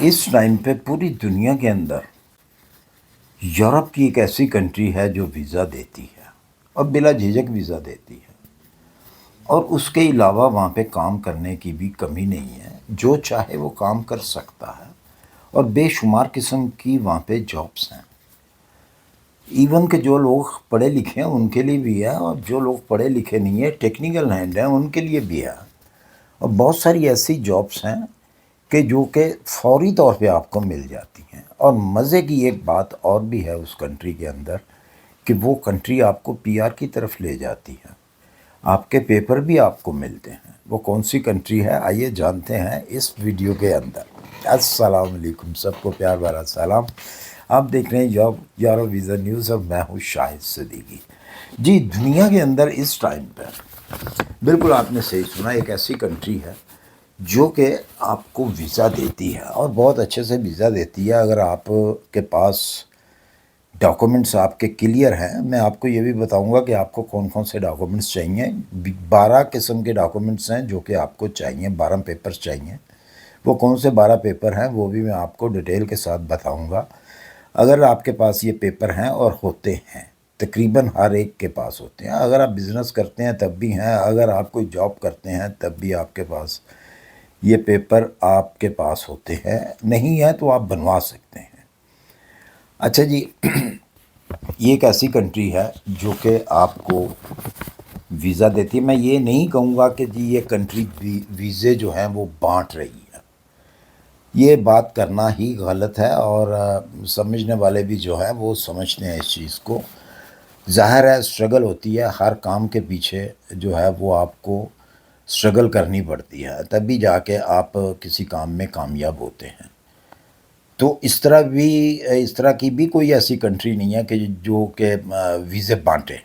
اس time پہ پوری دنیا کے اندر یورپ کی ایک ایسی کنٹری ہے جو ویزا دیتی ہے اور بلا جھجک ویزا دیتی ہے، اور اس کے علاوہ وہاں پہ کام کرنے کی بھی کمی نہیں ہے، جو چاہے وہ کام کر سکتا ہے، اور بے شمار قسم کی وہاں پہ جابس ہیں۔ ایون کہ جو لوگ پڑھے لکھے ہیں ان کے لیے بھی ہے، اور جو لوگ پڑھے لکھے نہیں ہیں ٹیکنیکل ہینڈ ہیں ان کے لیے بھی ہے، اور بہت ساری ایسی جابس ہیں کہ جو کہ فوری طور پہ آپ کو مل جاتی ہیں۔ اور مزے کی ایک بات اور بھی ہے اس کنٹری کے اندر کہ وہ کنٹری آپ کو پی آر کی طرف لے جاتی ہے، آپ کے پیپر بھی آپ کو ملتے ہیں۔ وہ کون سی کنٹری ہے آئیے جانتے ہیں اس ویڈیو کے اندر۔ السلام علیکم، سب کو پیار بھرا سلام۔ آپ دیکھ رہے ہیں یارو ویزا نیوز اور میں ہوں شاہد صدیقی۔ جی، دنیا کے اندر اس ٹائم پہ بالکل آپ نے صحیح سنا، ایک ایسی کنٹری ہے جو کہ آپ کو ویزا دیتی ہے اور بہت اچھے سے ویزا دیتی ہے اگر آپ کے پاس ڈاکومنٹس آپ کے کلیئر ہیں۔ میں آپ کو یہ بھی بتاؤں گا کہ آپ کو کون کون سے ڈاکومنٹس چاہیے۔ 12 قسم کے ڈاکومنٹس ہیں جو کہ آپ کو چاہیے، 12 پیپرز چاہیے۔ وہ کون سے 12 پیپر ہیں وہ بھی میں آپ کو ڈیٹیل کے ساتھ بتاؤں گا۔ اگر آپ کے پاس یہ پیپر ہیں، اور ہوتے ہیں تقریباً ہر ایک کے پاس ہوتے ہیں، اگر آپ بزنس کرتے ہیں تب بھی ہیں، اگر آپ کوئی جاب کرتے ہیں تب بھی آپ کے پاس یہ پیپر آپ کے پاس ہوتے ہیں، نہیں ہے تو آپ بنوا سکتے ہیں۔ اچھا جی، یہ ایک ایسی کنٹری ہے جو کہ آپ کو ویزا دیتی ہے۔ میں یہ نہیں کہوں گا کہ جی یہ کنٹری ویزے جو ہیں وہ بانٹ رہی ہے، یہ بات کرنا ہی غلط ہے، اور سمجھنے والے بھی جو ہیں وہ سمجھتے ہیں اس چیز کو۔ ظاہر ہے اسٹرگل ہوتی ہے، ہر کام کے پیچھے جو ہے وہ آپ کو اسٹرگل کرنی پڑتی ہے، تبھی جا کے آپ کسی کام میں کامیاب ہوتے ہیں۔ تو اس طرح کی بھی کوئی ایسی کنٹری نہیں ہے کہ جو کہ ویزے بانٹے۔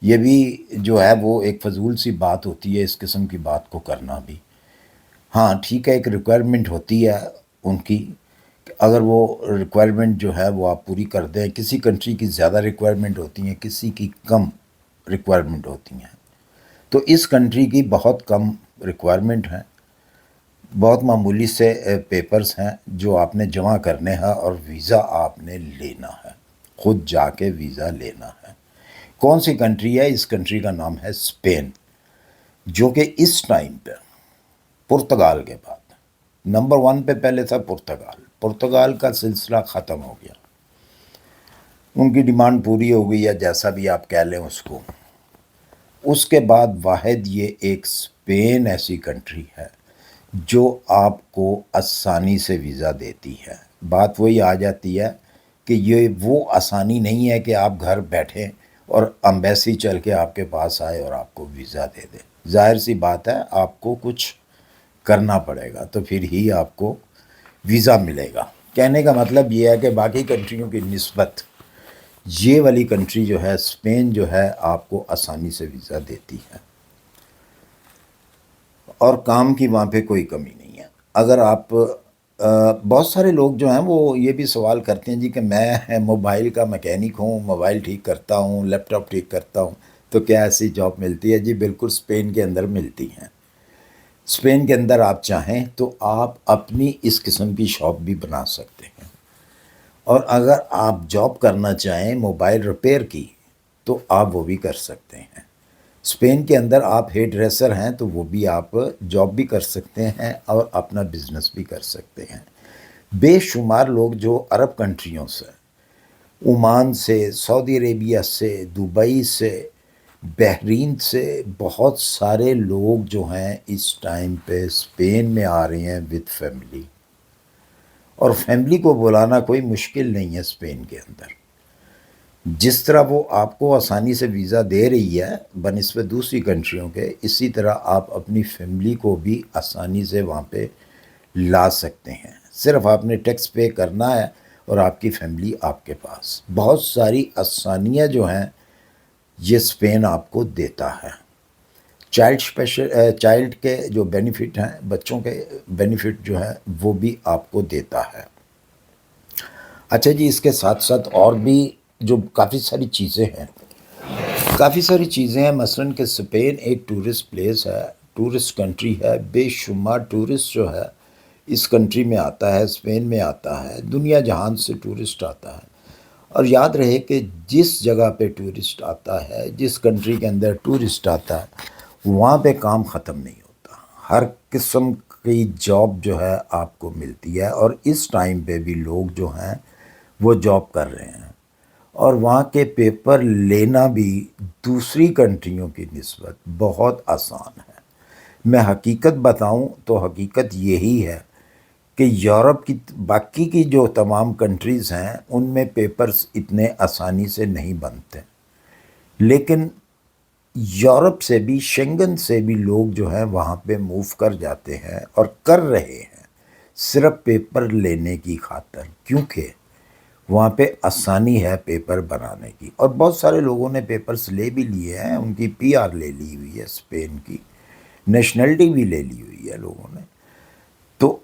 یہ بھی جو ہے وہ ایک فضول سی بات ہوتی ہے، اس قسم کی بات کو کرنا بھی۔ ہاں ٹھیک ہے، ایک ریکوائرمنٹ ہوتی ہے ان کی، اگر وہ ریکوائرمنٹ جو ہے وہ آپ پوری کر دیں۔ کسی کنٹری کی زیادہ ریکوائرمنٹ ہوتی ہیں، کسی کی کم ریکوائرمنٹ ہوتی ہیں، تو اس کنٹری کی بہت کم ریکوائرمنٹ ہیں، بہت معمولی سے پیپرز ہیں جو آپ نے جمع کرنے ہیں، اور ویزا آپ نے لینا ہے، خود جا کے ویزا لینا ہے۔ کون سی کنٹری ہے؟ اس کنٹری کا نام ہے اسپین، جو کہ اس ٹائم پہ پرتگال کے بعد نمبر 1 پہ پہلے تھا پرتگال کا سلسلہ ختم ہو گیا، ان کی ڈیمانڈ پوری ہو گئی ہے، جیسا بھی آپ کہہ لیں اس کو۔ اس کے بعد واحد یہ ایک اسپین ایسی کنٹری ہے جو آپ کو آسانی سے ویزا دیتی ہے۔ بات وہی آ جاتی ہے کہ یہ وہ آسانی نہیں ہے کہ آپ گھر بیٹھیں اور امبیسی چل کے آپ کے پاس آئے اور آپ کو ویزا دے دے۔ ظاہر سی بات ہے آپ کو کچھ کرنا پڑے گا تو پھر ہی آپ کو ویزا ملے گا۔ کہنے کا مطلب یہ ہے کہ باقی کنٹریوں کی نسبت یہ والی کنٹری جو ہے اسپین جو ہے آپ کو آسانی سے ویزا دیتی ہے، اور کام کی وہاں پہ کوئی کمی نہیں ہے۔ اگر آپ بہت سارے لوگ جو ہیں وہ یہ بھی سوال کرتے ہیں جی کہ میں موبائل کا میکینک ہوں، موبائل ٹھیک کرتا ہوں، لیپ ٹاپ ٹھیک کرتا ہوں، تو کیا ایسی جاب ملتی ہے؟ جی بالکل، اسپین کے اندر ملتی ہیں۔ اسپین کے اندر آپ چاہیں تو آپ اپنی اس قسم کی شاپ بھی بنا سکتے ہیں، اور اگر آپ جاب کرنا چاہیں موبائل ریپیئر کی تو آپ وہ بھی کر سکتے ہیں۔ اسپین کے اندر آپ ہیئر ڈریسر ہیں تو وہ بھی آپ جاب بھی کر سکتے ہیں اور اپنا بزنس بھی کر سکتے ہیں۔ بے شمار لوگ جو عرب کنٹریوں سے، عمان سے، سعودی عربیہ سے، دبئی سے، بحرین سے، بہت سارے لوگ جو ہیں اس ٹائم پہ اسپین میں آ رہے ہیں وتھ فیملی، اور فیملی کو بلانا کوئی مشکل نہیں ہے اسپین کے اندر۔ جس طرح وہ آپ کو آسانی سے ویزا دے رہی ہے بنسبت دوسری کنٹریوں کے، اسی طرح آپ اپنی فیملی کو بھی آسانی سے وہاں پہ لا سکتے ہیں۔ صرف آپ نے ٹیکس پے کرنا ہے اور آپ کی فیملی آپ کے پاس۔ بہت ساری آسانیاں جو ہیں یہ اسپین آپ کو دیتا ہے۔ چائلڈ کے جو بینیفٹ ہیں، بچوں کے بینیفٹ جو ہیں وہ بھی آپ کو دیتا ہے۔ اچھا جی، اس کے ساتھ ساتھ اور بھی جو کافی ساری چیزیں ہیں، مثلاً کہ اسپین ایک ٹورسٹ پلیس ہے، ٹورسٹ کنٹری ہے، بے شمار ٹورسٹ جو ہے اس کنٹری میں آتا ہے، اسپین میں آتا ہے، دنیا جہان سے ٹورسٹ آتا ہے۔ اور یاد رہے کہ جس جگہ پہ ٹورسٹ آتا ہے، جس کنٹری کے اندر ٹورسٹ آتا ہے، وہاں پہ کام ختم نہیں ہوتا، ہر قسم کی جاب جو ہے آپ کو ملتی ہے، اور اس ٹائم پہ بھی لوگ جو ہیں وہ جاب کر رہے ہیں، اور وہاں کے پیپر لینا بھی دوسری کنٹریوں کی نسبت بہت آسان ہے۔ میں حقیقت بتاؤں تو حقیقت یہی ہے کہ یورپ کی باقی کی جو تمام کنٹریز ہیں ان میں پیپرز اتنے آسانی سے نہیں بنتے، لیکن یورپ سے بھی، شنگن سے بھی لوگ جو ہیں وہاں پہ موو کر جاتے ہیں اور کر رہے ہیں، صرف پیپر لینے کی خاطر، کیونکہ وہاں پہ آسانی ہے پیپر بنانے کی۔ اور بہت سارے لوگوں نے پیپرز لے بھی لیے ہیں، ان کی پی آر لے لی ہوئی ہے، اسپین کی نیشنلٹی بھی لے لی ہوئی ہے لوگوں نے۔ تو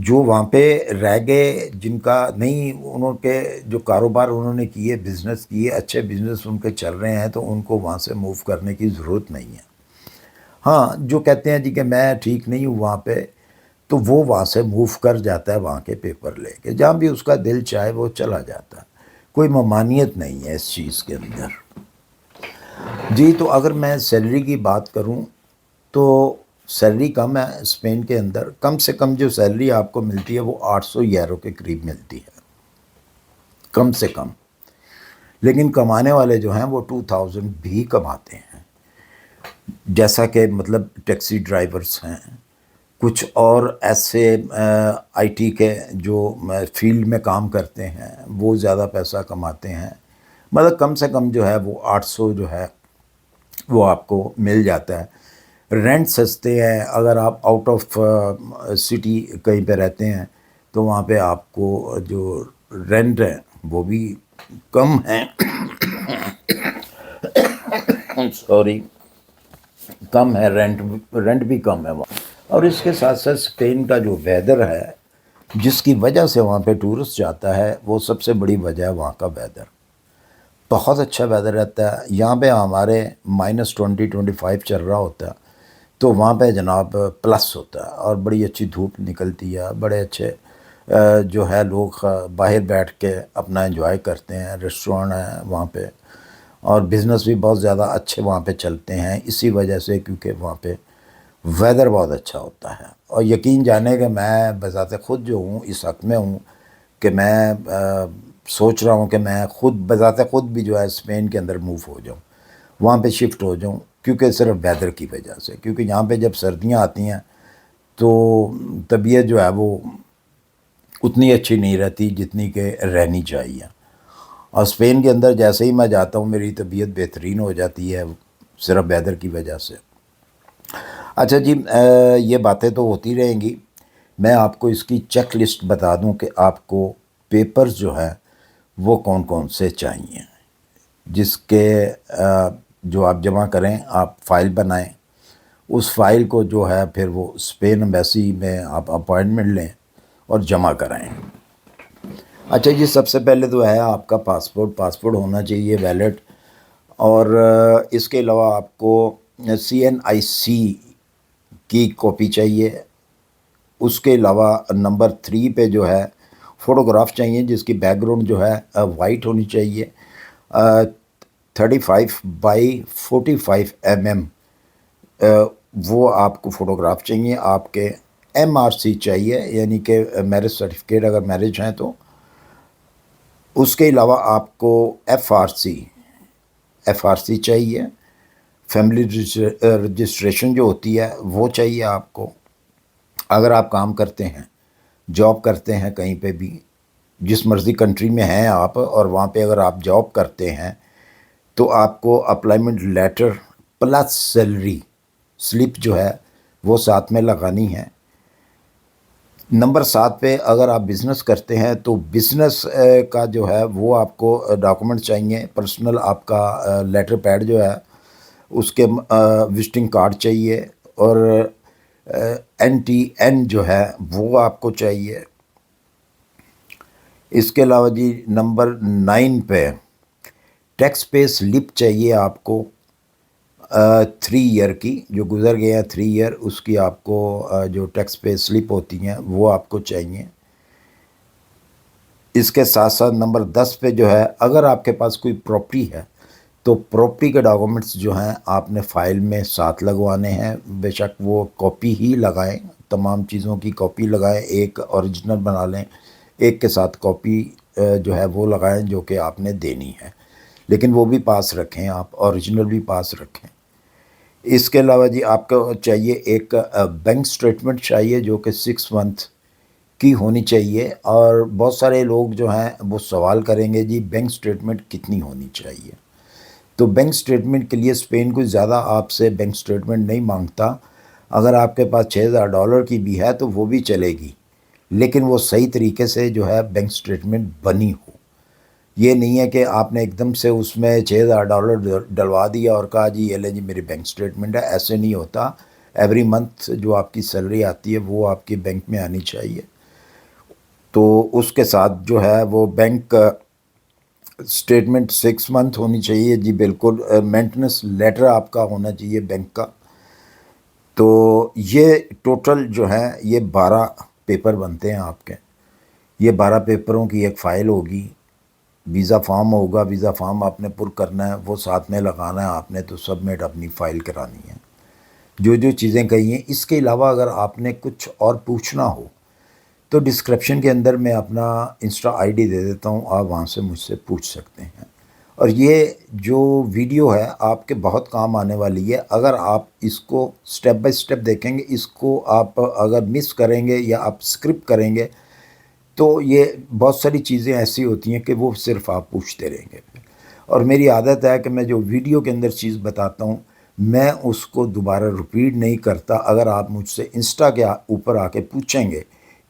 جو وہاں پہ رہ گئے، جن کا نہیں، انہوں کے جو کاروبار انہوں نے کیے، بزنس کیے، اچھے بزنس ان کے چل رہے ہیں، تو ان کو وہاں سے موو کرنے کی ضرورت نہیں ہے۔ ہاں، جو کہتے ہیں جی کہ میں ٹھیک نہیں ہوں وہاں پہ، تو وہ وہاں سے موو کر جاتا ہے وہاں کے پیپر لے کے، جہاں بھی اس کا دل چاہے وہ چلا جاتا ہے، کوئی ممانعت نہیں ہے اس چیز کے اندر۔ جی، تو اگر میں سیلری کی بات کروں تو سیلری کم ہے اسپین کے اندر، کم سے کم جو سیلری آپ کو ملتی ہے وہ 800 یورو کے قریب ملتی ہے، کم سے کم۔ لیکن کمانے والے جو ہیں وہ 2000 بھی کماتے ہیں، جیسا کہ مطلب ٹیکسی ڈرائیورز ہیں، کچھ اور ایسے آئی ٹی کے جو فیلڈ میں کام کرتے ہیں وہ زیادہ پیسہ کماتے ہیں، مطلب کم سے کم جو ہے وہ 800 جو ہے وہ آپ کو مل جاتا ہے۔ رینٹ سستے ہیں، اگر آپ آؤٹ آف سٹی کہیں پہ رہتے ہیں تو وہاں پہ آپ کو جو رینٹ ہے وہ بھی کم ہیں، سوری، کم ہے، رینٹ بھی کم ہے وہاں۔ اور اس کے ساتھ ساتھ اسپین کا جو ویدر ہے جس کی وجہ سے وہاں پہ ٹورسٹ جاتا ہے، وہ سب سے بڑی وجہ ہے وہاں کا ویدر، بہت اچھا ویدر رہتا ہے۔ یہاں پہ ہمارے -20-25 چل رہا ہوتا ہے، تو وہاں پہ جناب پلس ہوتا ہے، اور بڑی اچھی دھوپ نکلتی ہے، بڑے اچھے جو ہے لوگ باہر بیٹھ کے اپنا انجوائے کرتے ہیں، ریسٹورینٹ ہیں وہاں پہ، اور بزنس بھی بہت زیادہ اچھے وہاں پہ چلتے ہیں، اسی وجہ سے کیونکہ وہاں پہ ویدر بہت اچھا ہوتا ہے۔ اور یقین جانے کہ میں بذات خود جو ہوں اس حق میں ہوں کہ میں سوچ رہا ہوں کہ میں خود بذات خود بھی جو ہے اسپین کے اندر موو ہو جاؤں، وہاں پہ شفٹ ہو جاؤں، کیونکہ صرف ویدر کی وجہ سے، کیونکہ یہاں پہ جب سردیاں آتی ہیں تو طبیعت جو ہے وہ اتنی اچھی نہیں رہتی جتنی کہ رہنی چاہیے، اور اسپین کے اندر جیسے ہی میں جاتا ہوں میری طبیعت بہترین ہو جاتی ہے، صرف ویدر کی وجہ سے۔ اچھا جی، یہ باتیں تو ہوتی رہیں گی، میں آپ کو اس کی چیک لسٹ بتا دوں کہ آپ کو پیپرز جو ہے وہ کون کون سے چاہیے، جس کے جو آپ جمع کریں، آپ فائل بنائیں، اس فائل کو جو ہے پھر وہ اسپین ایمبیسی میں آپ اپوائنٹمنٹ لیں اور جمع کرائیں۔ اچھا جی، سب سے پہلے تو ہے آپ کا پاسپورٹ ہونا چاہیے ویلڈ، اور اس کے علاوہ آپ کو CNIC کی کاپی چاہیے۔ اس کے علاوہ نمبر 3 پہ جو ہے فوٹوگراف چاہیے، جس کی بیک گراؤنڈ جو ہے وائٹ ہونی چاہیے، 35x45 mm وہ آپ کو فوٹوگراف چاہیے۔ آپ کے MRC چاہیے، یعنی کہ میرج سرٹیفکیٹ اگر میرج ہیں تو۔ اس کے علاوہ آپ کو FRC چاہیے، فیملی رجسٹریشن جو ہوتی ہے وہ چاہیے آپ کو۔ اگر آپ کام کرتے ہیں، جاب کرتے ہیں کہیں پہ بھی، جس مرضی کنٹری میں ہیں آپ، اور وہاں پہ اگر آپ جاب کرتے ہیں تو آپ کو اپلائمنٹ لیٹر پلس سیلری سلپ جو ہے وہ ساتھ میں لگانی ہے۔ نمبر 7 پہ اگر آپ بزنس کرتے ہیں تو بزنس کا جو ہے وہ آپ کو ڈاکومنٹ چاہیے، پرسنل آپ کا لیٹر پیڈ جو ہے، اس کے وزٹنگ کارڈ چاہیے، اور NTN جو ہے وہ آپ کو چاہیے۔ اس کے علاوہ جی نمبر 9 پہ ٹیکس پے سلپ چاہیے آپ کو، 3 ایئر کی جو گزر گئے ہیں 3 ایئر، اس کی آپ کو جو ٹیکس پے سلپ ہوتی ہیں وہ آپ کو چاہیے۔ اس کے ساتھ ساتھ نمبر 10 پہ جو ہے، اگر آپ کے پاس کوئی پراپرٹی ہے تو پراپرٹی کے ڈاکومنٹس جو ہیں آپ نے فائل میں ساتھ لگوانے ہیں، بے شک وہ کاپی ہی لگائیں، تمام چیزوں کی کاپی لگائیں، ایک اوریجنل بنا لیں، ایک کے ساتھ کاپی جو ہے وہ لگائیں جو کہ آپ نے دینی ہے، لیکن وہ بھی پاس رکھیں، آپ اوریجنل بھی پاس رکھیں۔ اس کے علاوہ جی آپ کو چاہیے ایک بینک سٹیٹمنٹ چاہیے جو کہ 6 منتھ کی ہونی چاہیے، اور بہت سارے لوگ جو ہیں وہ سوال کریں گے جی بینک سٹیٹمنٹ کتنی ہونی چاہیے؟ تو بینک سٹیٹمنٹ کے لیے اسپین کوئی زیادہ آپ سے بینک سٹیٹمنٹ نہیں مانگتا، اگر آپ کے پاس $6,000 کی بھی ہے تو وہ بھی چلے گی، لیکن وہ صحیح طریقے سے جو ہے بینک سٹیٹمنٹ بنی ہو۔ یہ نہیں ہے کہ آپ نے ایک دم سے اس میں $6,000 ڈلوا دیا اور کہا جی یہ لے جی میری بینک سٹیٹمنٹ ہے، ایسے نہیں ہوتا۔ ایوری منتھ جو آپ کی سیلری آتی ہے وہ آپ کی بینک میں آنی چاہیے، تو اس کے ساتھ جو ہے وہ بینک سٹیٹمنٹ 6 منتھ ہونی چاہیے جی، بالکل مینٹننس لیٹر آپ کا ہونا چاہیے بینک کا۔ تو یہ ٹوٹل جو ہے یہ 12 پیپر بنتے ہیں آپ کے، یہ 12 پیپروں کی ایک فائل ہوگی، ویزا فارم ہوگا، ویزا فارم آپ نے پر کرنا ہے، وہ ساتھ میں لگانا ہے آپ نے، تو سبمٹ اپنی فائل کرانی ہے۔ جو جو چیزیں کہی ہیں، اس کے علاوہ اگر آپ نے کچھ اور پوچھنا ہو تو ڈسکرپشن کے اندر میں اپنا انسٹا آئی ڈی دے دیتا ہوں، آپ وہاں سے مجھ سے پوچھ سکتے ہیں۔ اور یہ جو ویڈیو ہے آپ کے بہت کام آنے والی ہے، اگر آپ اس کو سٹیپ بائی سٹیپ دیکھیں گے، اس کو آپ اگر مس کریں گے یا آپ اسکرپ کریں گے تو یہ بہت ساری چیزیں ایسی ہوتی ہیں کہ وہ صرف آپ پوچھتے رہیں گے۔ اور میری عادت ہے کہ میں جو ویڈیو کے اندر چیز بتاتا ہوں میں اس کو دوبارہ رپیٹ نہیں کرتا۔ اگر آپ مجھ سے انسٹا کے اوپر آ کے پوچھیں گے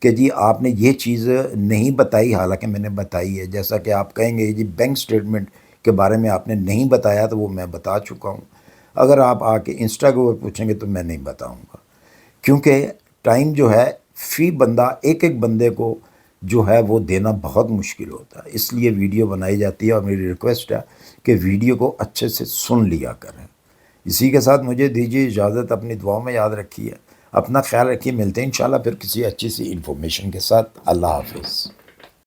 کہ جی آپ نے یہ چیز نہیں بتائی، حالانکہ میں نے بتائی ہے، جیسا کہ آپ کہیں گے جی بینک سٹیٹمنٹ کے بارے میں آپ نے نہیں بتایا، تو وہ میں بتا چکا ہوں۔ اگر آپ آ کے انسٹا کے اوپر پوچھیں گے تو میں نہیں بتاؤں گا، کیونکہ ٹائم جو ہے فی بندہ ایک ایک بندے کو جو ہے وہ دینا بہت مشکل ہوتا ہے، اس لیے ویڈیو بنائی جاتی ہے، اور میری ریکویسٹ ہے کہ ویڈیو کو اچھے سے سن لیا کریں۔ اسی کے ساتھ مجھے دیجیے اجازت، اپنی دعاؤں میں یاد رکھیے، اپنا خیال رکھیے، ملتے ہیں انشاءاللہ پھر کسی اچھی سی انفارمیشن کے ساتھ۔ اللہ حافظ۔